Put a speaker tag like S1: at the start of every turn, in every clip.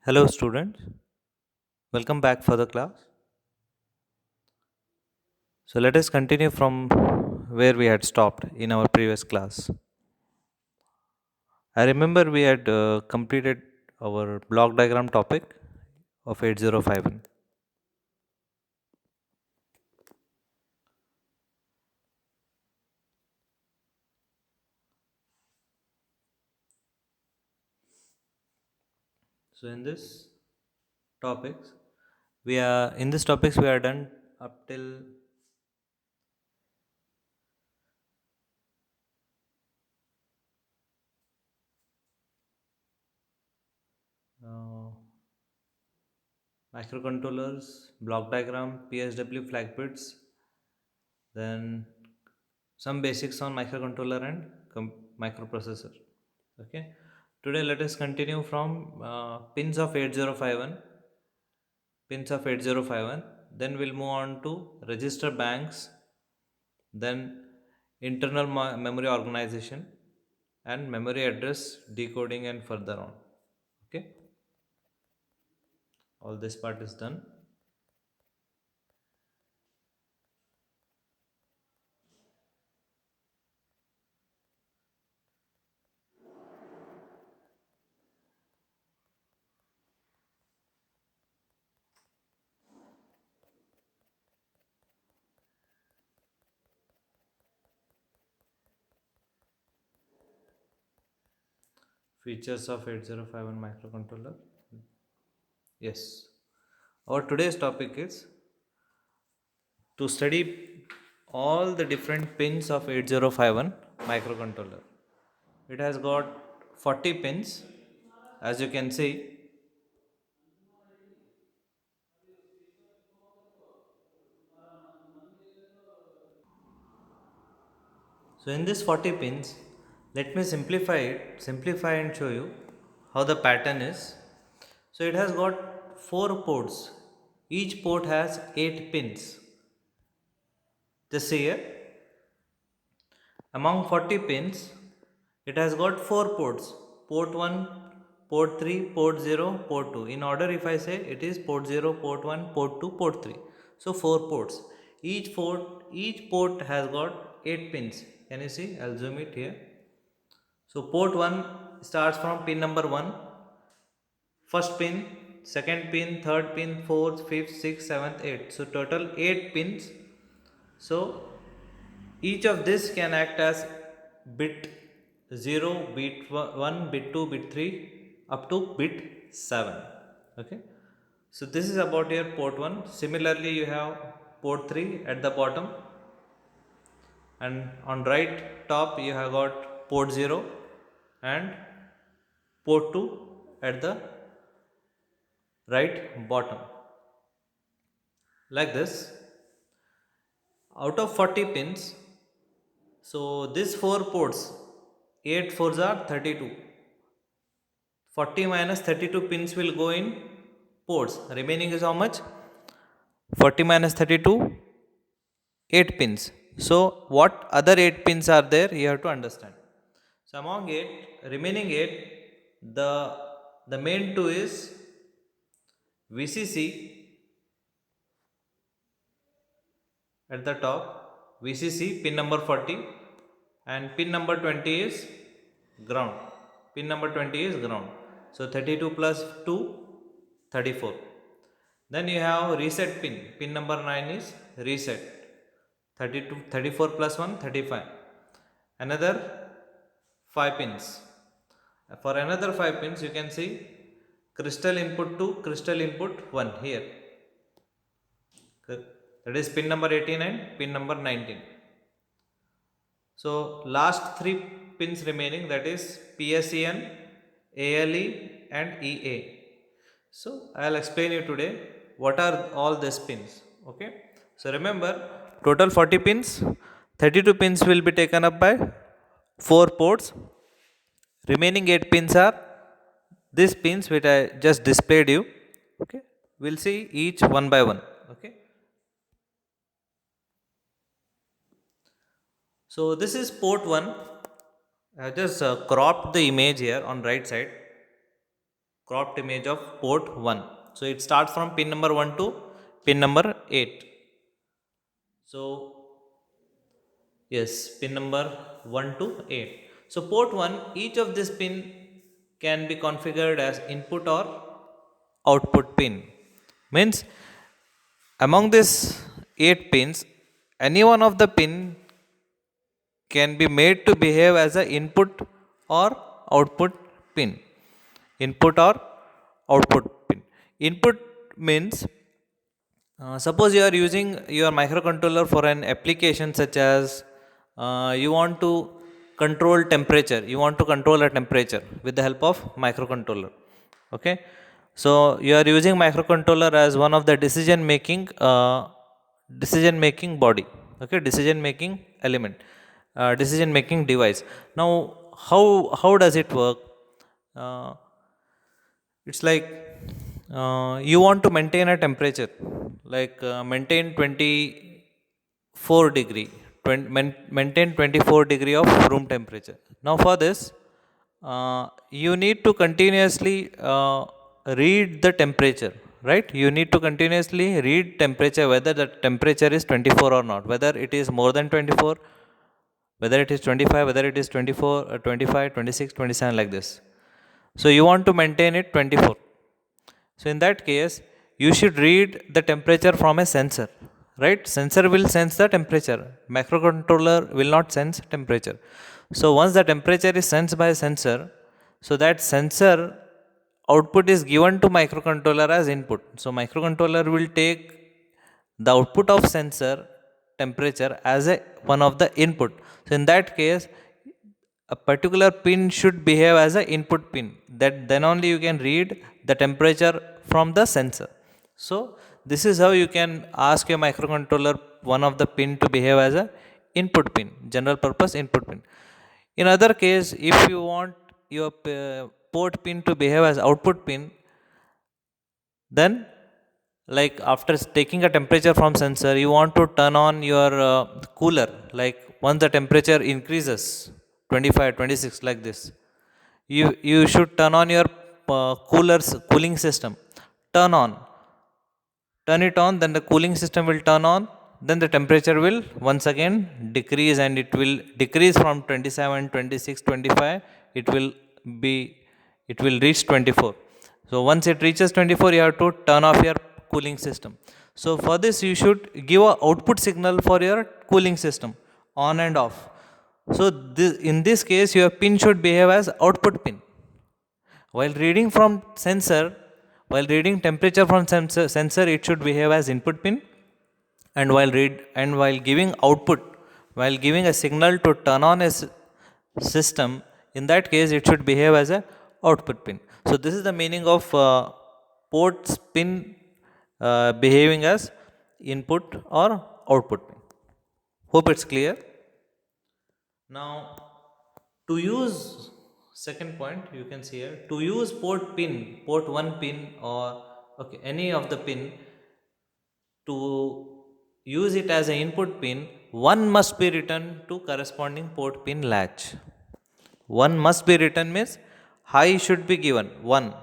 S1: Hello, students. Welcome back for the class. So, let us continue from where we had stopped in our previous class. I remember we had completed our block diagram topic of 8051. So, topics, in this topics we are done up till uh, microcontrollers, block diagram, PSW flag bits, then some basics on microcontroller and microprocessor. Okay. Today let us continue from pins of 8051, pins of 8051. Then we'll move on to register banks, then internal memory organization, and memory address decoding and further on. Okay. All this part is done. Features of 8051 microcontroller. Yes. Our today's topic is to study all the different pins of 8051 microcontroller. It has got 40 pins, as you can see. So in this 40 pins, let me simplify and show you how the pattern is. So it has got 4 ports. Each port has 8 pins. Just see here, among 40 pins, it has got 4 ports. Port 1, port 3, port 0, port 2. In order, if I say, it is port 0, port 1, port 2, port 3. So 4 ports. Each port has got 8 pins. Can you see? I'll zoom it here. So port 1 starts from pin number 1, first pin, second pin, third pin, fourth, fifth, sixth, seventh, eighth. So total 8 pins. So each of this can act as bit 0, bit 1, bit 2, bit 3 up to bit 7. Okay. So this is about your port 1. Similarly, you have port 3 at the bottom, and on right top you have got port 0 and port 2 at the right bottom, like this. Out of 40 pins, so these 4 ports, 8 fours are 32. 40 minus 32 pins will go in ports. Remaining is how much? 40 minus 32, 8 pins. So what other 8 pins are there, you have to understand. So among 8 remaining 8, the the main two is VCC at the top, VCC pin number 40, and pin number 20 is ground. Pin number 20 is ground. So 32 plus 2, 34. Then you have reset pin. Pin number 9 is reset. 32, 34 plus 1, 35. Another 5 pins. For another 5 pins, you can see crystal input 2, crystal input 1 here. That is pin number 18 and pin number 19. So last 3 pins remaining, that is PSEN, ALE and EA. So I'll explain you today what are all these pins. Okay. So remember, total 40 pins, 32 pins will be taken up by 4 ports. Remaining 8 pins are these pins which I just displayed you. Okay. We'll see each one by one. Okay. So this is port 1. I just cropped the image here on right side. cropped image of port 1. So it starts from pin number 1 to pin number 8. So yes, pin number 1 to 8. So port 1, each of this pin can be configured as input or output pin. Means among these 8 pins, any one of the pin can be made to behave as an input or output pin. Input or output pin. Input means suppose you are using your microcontroller for an application such as you want to control temperature. You want to control a temperature with the help of microcontroller. Okay, so you are using microcontroller as one of the decision making body. Okay, decision making element, decision making device. Now, how does it work? Uh, it's like you want to maintain a temperature, like maintain 24 degree, maintain 24 degree of room temperature. Now for this, you need to continuously read the temperature, right? You need to continuously read temperature, whether the temperature is 24 or not, whether it is more than 24, whether it is 25, whether it is 24, 25, 26, 27, like this. So you want to maintain it 24. So in that case, you should read the temperature from a sensor, right? Sensor will sense the temperature. Microcontroller will not sense temperature. So once the temperature is sensed by a sensor, so that sensor output is given to microcontroller as input. So microcontroller will take the output of sensor temperature as a one of the input. So in that case, a particular pin should behave as an input pin, that then only you can read the temperature from the sensor. So this is how you can ask a microcontroller one of the pin to behave as a input pin, general purpose input pin. In other case, if you want your port pin to behave as output pin, then like after taking a temperature from sensor, you want to turn on your cooler. Like once the temperature increases 25, 26, like this, you should turn on your cooling system. Turn on turn it on, then the cooling system will turn on, then the temperature will once again decrease, and it will decrease from 27, 26, 25. It will be, it will reach 24. So once it reaches 24, you have to turn off your cooling system. So for this, you should give a output signal for your cooling system, on and off. So in this case, your pin should behave as output pin. While reading from sensor, while reading temperature from sensor, it should behave as input pin. And while giving output, while giving a signal to turn on a system, in that case, it should behave as a output pin. So this is the meaning of ports pin behaving as input or output pin. Hope it's clear. Now, to use, second point you can see here, to use port pin, port 1 pin, or okay, any of the pin, to use it as an input pin, one must be written to corresponding port pin latch. One must be written means high should be given. One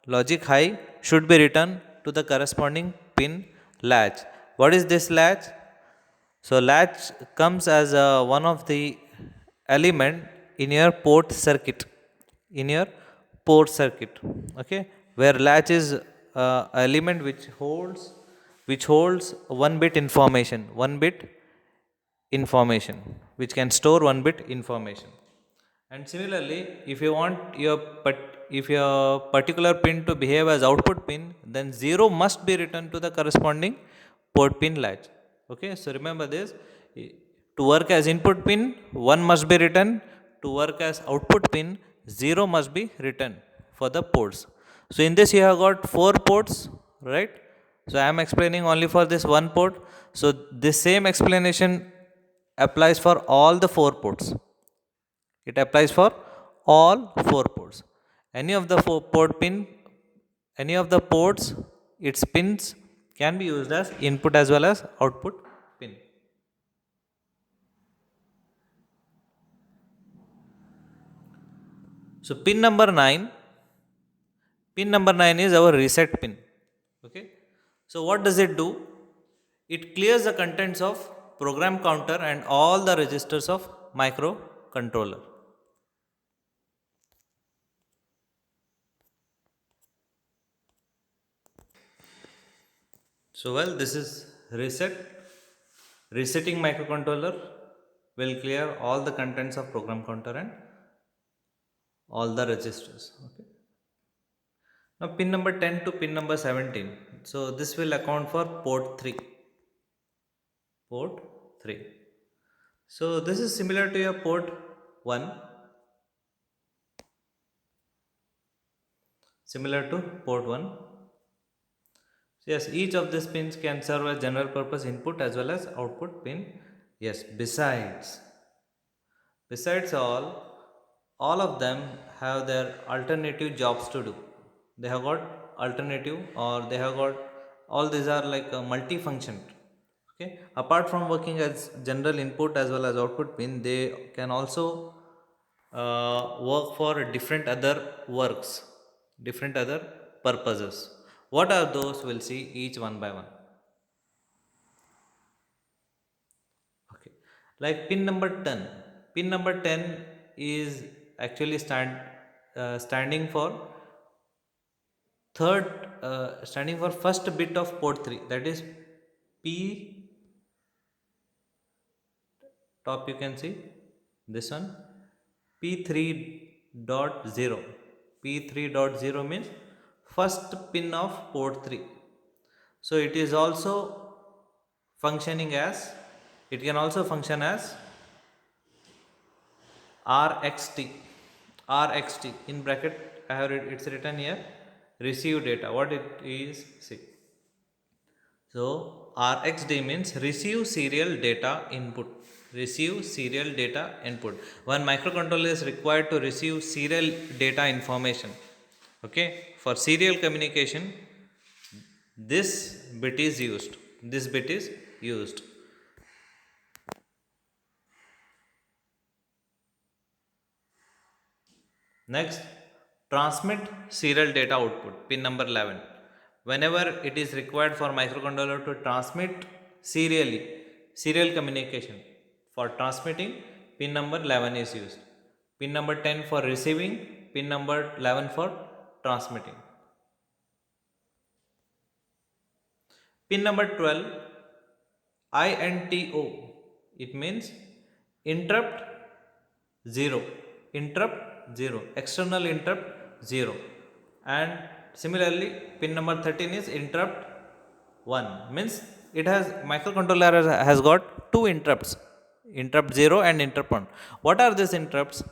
S1: logic high should be written to the corresponding pin latch. What is this latch? So latch comes as one of the element in your port circuit, in your port circuit. Okay, where latch is element which holds one bit information, which can store one bit information. And similarly, if you want if your particular pin to behave as output pin, then 0 must be written to the corresponding port pin latch. Okay, so remember this. To work as input pin, 1 must be written. To work as output pin, 0 must be written for the ports. So in this, you have got 4 ports, right? So I am explaining only for this one port. So this same explanation applies for all the 4 ports. It applies for all 4 ports. Any of the any of the ports, its pins can be used as input as well as output pin. So pin number 9 Pin number 9 is our reset pin. Okay. So what does it do? It clears the contents of program counter and all the registers of microcontroller. So well, this is reset. Resetting microcontroller will clear all the contents of program counter and all the registers. Okay. Now pin number 10 to pin number 17. So this will account for port 3. Port 3. So this is similar to your port 1. Similar to port 1. So yes, each of these pins can serve as general purpose input as well as output pin. Yes, besides all of them have their alternative jobs to do. They have got alternative, or they have got, all these are like a multi-function. Okay, apart from working as general input as well as output pin, they can also work for different other works, different other purposes. What are those? We'll see each one by one. Okay, like pin number 10. Pin number 10 is actually standing for standing for first bit of port 3, that is P top. You can see this one, P3.0. P3.0 means first pin of port 3. So it is also functioning as, it can also function as RXT. RXT in bracket I have it's written here, receive data. What it is, see. So RXD means receive serial data input. Receive serial data input. One microcontroller is required to receive serial data information. Okay, for serial communication, this bit is used. This bit is used. Next, transmit serial data output, pin number 11. Whenever it is required for microcontroller to transmit serial communication, for transmitting, pin number 11 is used. Pin number 10 for receiving, pin number 11 for transmitting. Pin number 12, INTO. It means interrupt 0. Interrupt 0. External interrupt 0. And similarly, pin number 13 is interrupt 1. Means it has, microcontroller has got two interrupts, interrupt 0 and interrupt 1. What are these interrupts?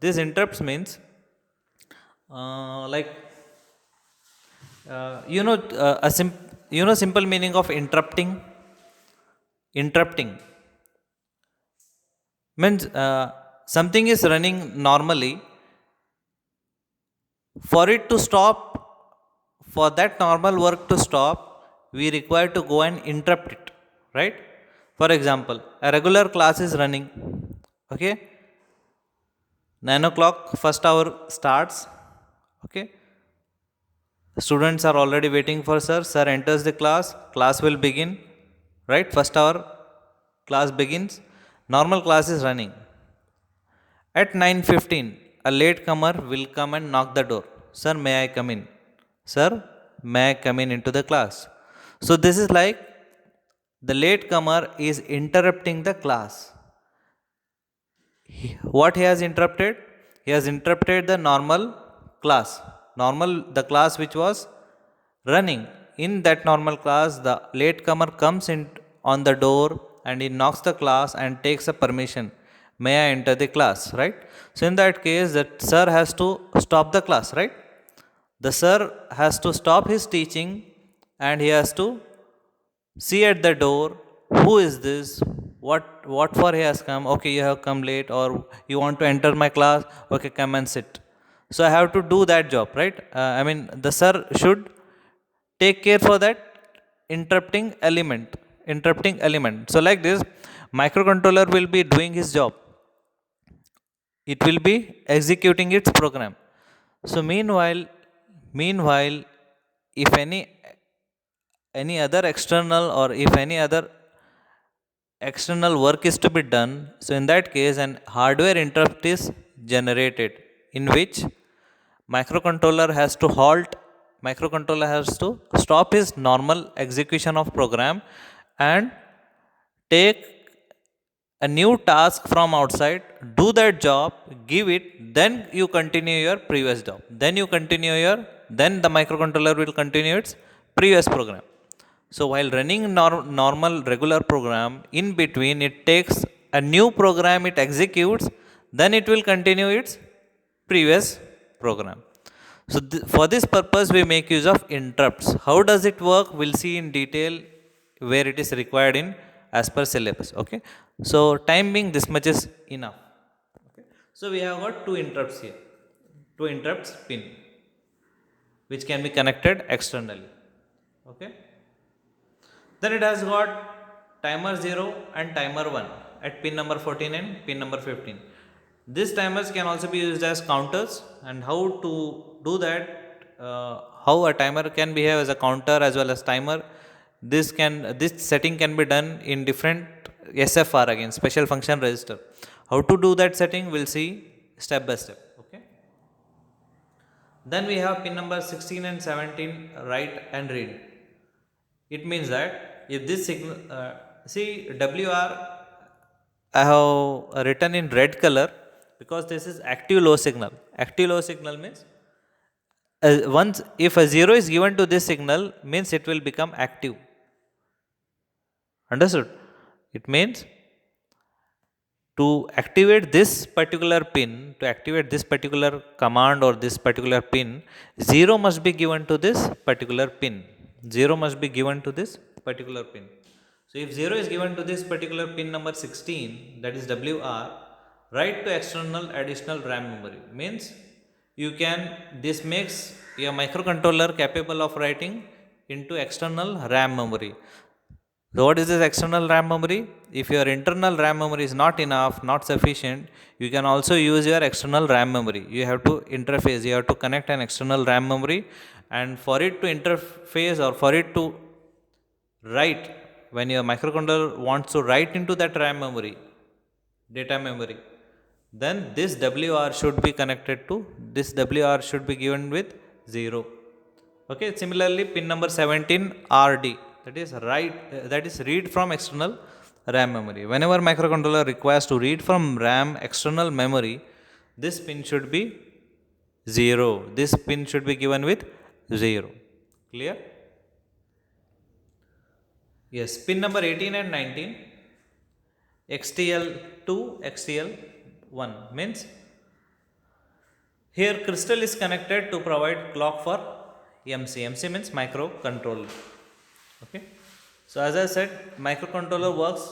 S1: These interrupts means like simple meaning of interrupting. Interrupting means something is running normally. For it to stop, for that normal work to stop, we require to go and interrupt it, right? For example, a regular class is running. Okay, 9 o'clock first hour starts. Okay, students are already waiting for sir. Sir enters the class. Class will begin. Right, first hour class begins. Normal class is running. At 9:15, a latecomer will come and knock the door. Sir, may I come in? Sir, may I come in into the class? So this is like the latecomer is interrupting the class. What he has interrupted? He has interrupted the normal class. The class which was running. In that normal class, the latecomer comes in on the door and he knocks the class and takes a permission. May I enter the class, right? So in that case, that sir has to stop the class, right? The sir has to stop his teaching and he has to see at the door, who is this? What for he has come? Okay, you have come late, or you want to enter my class? Okay, come and sit. So I have to do that job, right? The sir should take care for that interrupting element. So like this, microcontroller will be doing his job. It will be executing its program. So meanwhile, Meanwhile, if any other external or if any other external work is to be done, so in that case an hardware interrupt is generated, in which microcontroller has to halt, microcontroller has to stop his normal execution of program and take a new task from outside, do that job, give it, then you continue your previous job, then the microcontroller will continue its previous program. So while running normal regular program, in between it takes a new program, it executes, then it will continue its previous program. So for this purpose we make use of interrupts. How does it work? We'll see in detail where it is required in as per syllabus. Okay. So time being, this much is enough. Okay. So we have got two interrupts here. Two interrupts pin which can be connected externally. Okay. Then it has got timer 0 and timer 1 at pin number 14 and pin number 15. These timers can also be used as counters, and how to do that, how a timer can behave as a counter as well as timer. This setting can be done in different SFR, again special function register. How to do that setting we'll see step by step. Okay. Then we have pin number 16 and 17, write and read. It means that if this signal, see WR I have written in red color because this is active low signal. Active low signal means once if a 0 is given to this signal, means it will become active. Understood? It means to activate this particular pin, to activate this particular command or this particular pin, 0 must be given to this particular pin. 0 must be given to this particular pin. So if 0 is given to this particular pin number 16, that is WR, write to external additional RAM memory. Means you can, this makes your microcontroller capable of writing into external RAM memory. So what is this external RAM memory? If your internal RAM memory is not enough, not sufficient, you can also use your external RAM memory. You have to interface, you have to connect an external RAM memory, and for it to interface or for it to write, when your microcontroller wants to write into that RAM memory, data memory, then this WR should be connected to, this WR should be given with 0. Okay. Similarly, pin number 17 RD, that is that is read from external RAM memory. Whenever microcontroller requires to read from RAM external memory, this pin should be 0. This pin should be given with 0. Clear? Yes. Pin number 18 and 19, XTL2, XTL1 means here crystal is connected to provide clock for MC. MC means microcontroller. Okay. So as I said, microcontroller works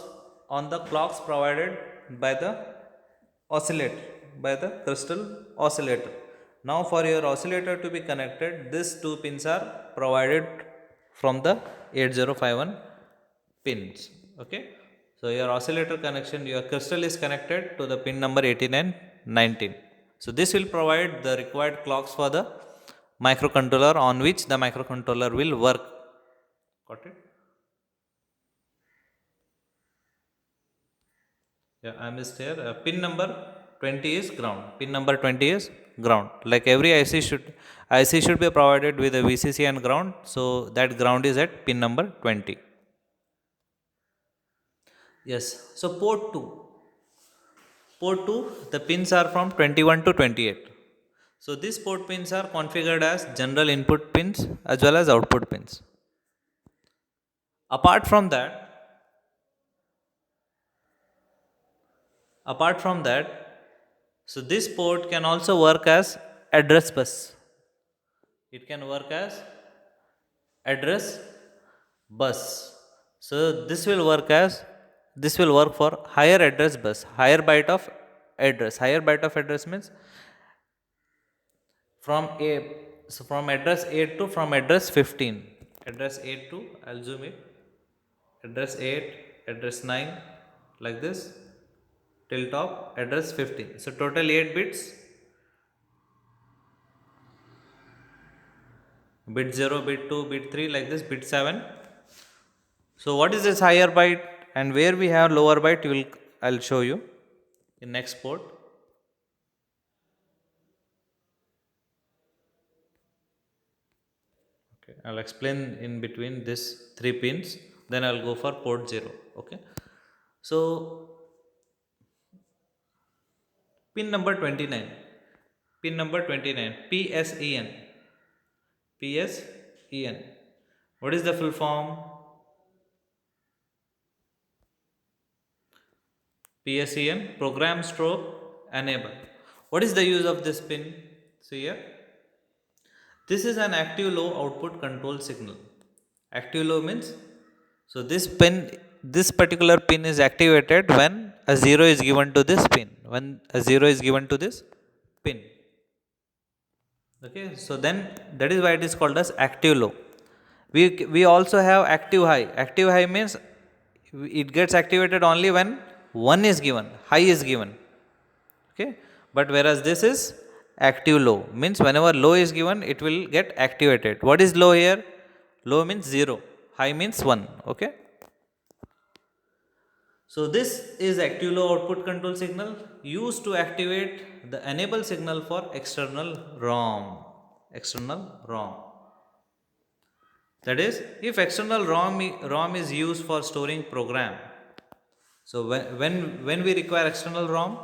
S1: on the clocks provided by the oscillator, by the crystal oscillator. Now for your oscillator to be connected, these two pins are provided from the 8051 pins. Okay. So your oscillator connection, your crystal is connected to the pin number 18 and 19. So this will provide the required clocks for the microcontroller on which the microcontroller will work. Got it? Yeah, I missed here. Pin number 20 is ground. Pin number 20 is ground. Like every IC should be provided with a VCC and ground. So that ground is at pin number 20. Yes. So port 2. Port 2, the pins are from 21 to 28. So these port pins are configured as general input pins as well as output pins. Apart from that, so this port can also work as address bus. It can work as address bus. So this will work for higher address bus, higher byte of address. Higher byte of address means from address 8 to from address 15. Address 8 to, I'll zoom it. Address 8, address 9, like this till top address 15. So total 8 bits. bit 0, bit 2, bit 3, like this, bit 7. So what is this higher byte and where we have lower byte, I'll show you in next port. Okay, I'll explain in between this 3 pins, then I'll go for port 0. Okay, so pin number 29, pin number 29, PSEN, PSEN. What is the full form? PSEN, program stroke enable. What is the use of this pin? See here, this is an active low output control signal. Active low means, so this particular pin is activated when a 0 is given to this pin. When a 0 is given to this pin. Okay, so then that is why it is called as active low. We also have active high. Active high means it gets activated only when 1 is given, high is given. Okay, but whereas this is active low, means whenever low is given it will get activated. What is low here? Low means 0, high means 1. Okay, so this is active low output control signal used to activate the enable signal for external ROM. External ROM. That is, if external ROM is used for storing program. So when we require external ROM,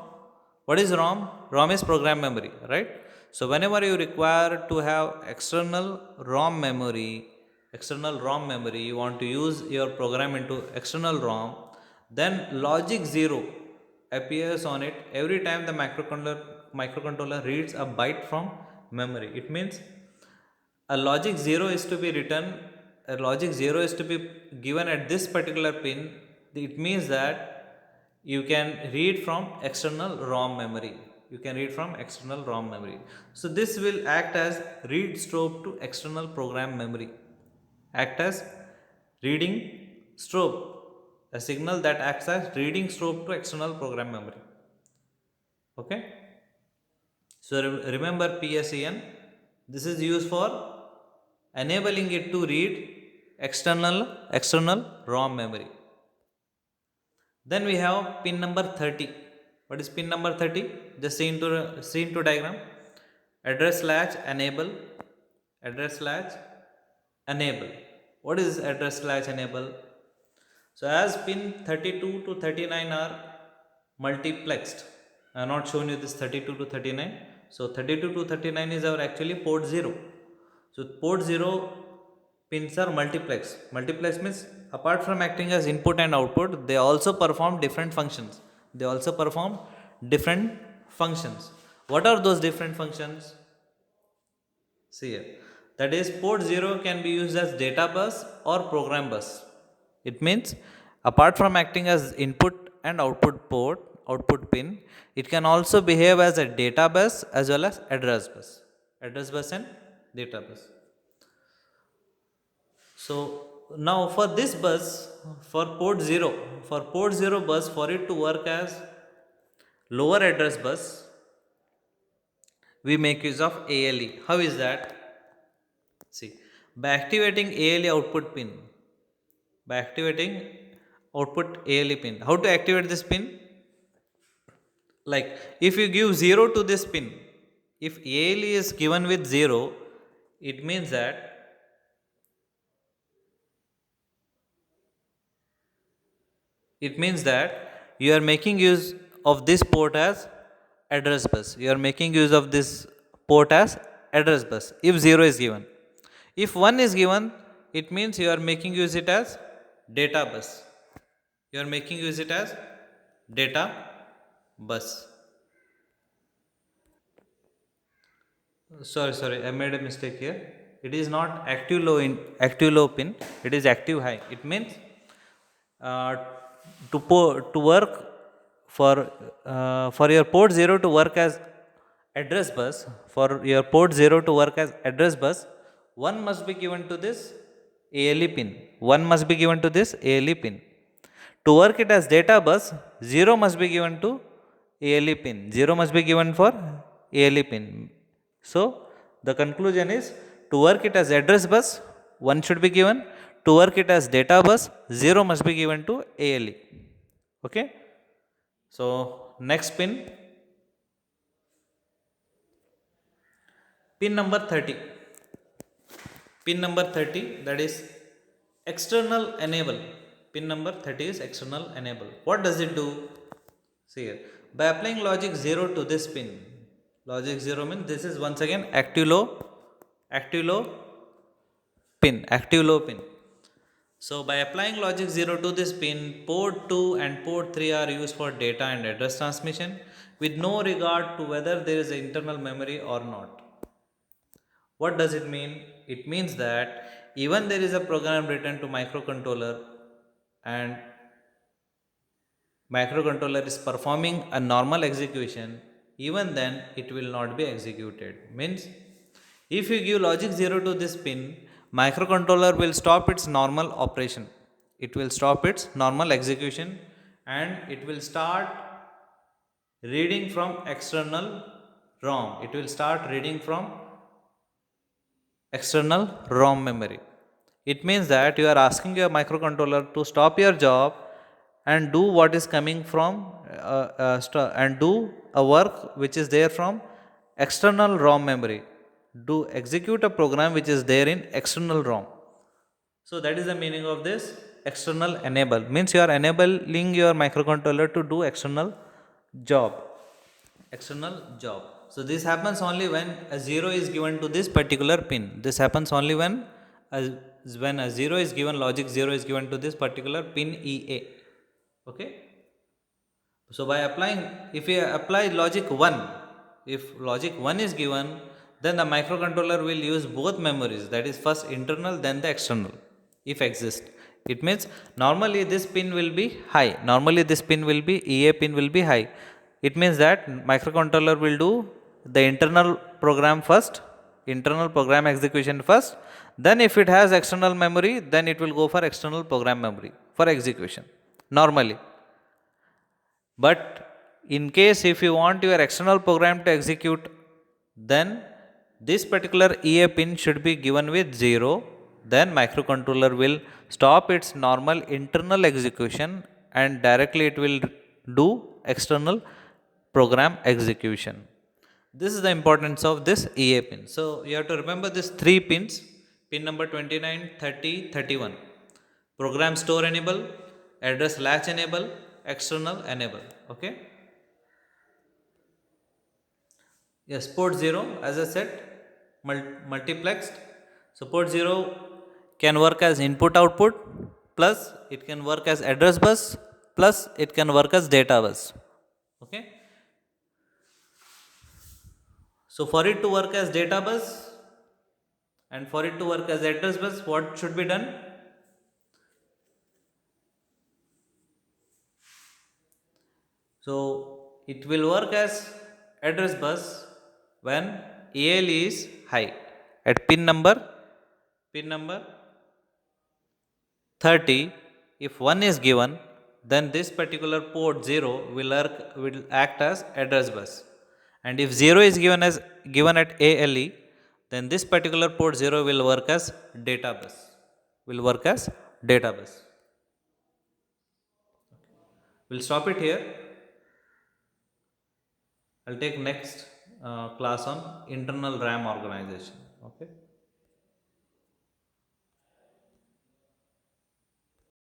S1: what is ROM? ROM is program memory, right? So whenever you require to have external ROM memory, you want to use your program into external ROM, then logic 0 appears on it every time the microcontroller reads a byte from memory. It means a logic 0 is to be written, a logic 0 is to be given at this particular pin. It means that you can read from external ROM memory. You can read from external ROM memory. So this will act as read strobe to external program memory. Act as reading strobe, a signal that acts as reading strobe to external program memory. Okay, so remember PSEN, this is used for enabling it to read external ROM memory. Then we have pin number 30. What is pin number 30? Just see into diagram. Address latch enable. Address latch enable. What is address latch enable? So as pin 32 to 39 are multiplexed. I have not shown you this 32 to 39. So 32 to 39 is our actually port 0. So port 0 pins are multiplex. Multiplex means apart from acting as input and output, they also perform different functions. What are those different functions? See here. That is, port 0 can be used as data bus or program bus. It means apart from acting as input and output pin, it can also behave as a data bus as well as address bus. Address bus and data bus. So now for this bus, for port 0 bus, for it to work as lower address bus, we make use of ALE. How is that? See, by activating ALE output pin, How to activate this pin? Like if you give 0 to this pin, if ALE is given with 0, it means that you are making use of this port as address bus. You are making use of this port as address bus if 0 is given. If 1 is given, it means you are making use it as data bus. You are making use it as data bus. Sorry, I made a mistake here. It is not active low pin. It is active high. It means to work for your port 0 to work as address bus, one must be given to this ALE pin. To work it as data bus, 0 must be given to ALE pin. 0 must be given for ALE pin. So the conclusion is to work it as address bus, 1 should be given. To work it as data bus, 0 must be given to ALE. Okay. So next pin number 30. Pin number 30, that is external enable. Pin number 30 is external enable. What does it do? See here, by applying logic 0 to this pin, logic 0 means this is once again active low active low pin. So by applying logic 0 to this pin, port 2 and port 3 are used for data and address transmission with no regard to whether there is internal memory or not. What does it mean? It means that even there is a program written to microcontroller and microcontroller is performing a normal execution, even then it will not be executed. Means if you give logic 0 to this pin, microcontroller will stop its normal operation. It will stop its normal execution and it will start reading from external ROM. It will start reading from external ROM memory. It means that you are asking your microcontroller to stop your job and do what is coming from and do a work which is there from external ROM memory. Do execute a program which is there in external ROM. So that is the meaning of this external enable. Means you are enabling your microcontroller to do external job. So this happens only when a 0 is given to this particular pin. This happens only when a 0 is given, logic 0 is given to this particular pin EA. Okay. So by applying, if we apply logic 1, if logic 1 is given, then the microcontroller will use both memories, that is first internal then the external, if exist. It means normally this pin will be high, EA pin will be high. It means that microcontroller will do the internal program first, internal program execution first, then if it has external memory, then it will go for external program memory for execution normally. But in case if you want your external program to execute, then this particular EA pin should be given with 0. Then microcontroller will stop its normal internal execution and directly it will do external program execution. This is the importance of this EA pin. So you have to remember these 3 pins, pin number 29, 30, 31. Program store enable, address latch enable, external enable. Okay. Yes, port 0, as I said, multiplexed. So port 0 can work as input output, plus it can work as address bus, plus it can work as data bus. Okay. So for it to work as data bus and for it to work as address bus, what should be done? So it will work as address bus when AL is high at pin number 30. If 1 is given, then this particular port 0 will act as address bus, and if 0 is given at ALE, then this particular port 0 will work as data bus. We'll stop it here. I'll take next class on internal RAM organization. Okay.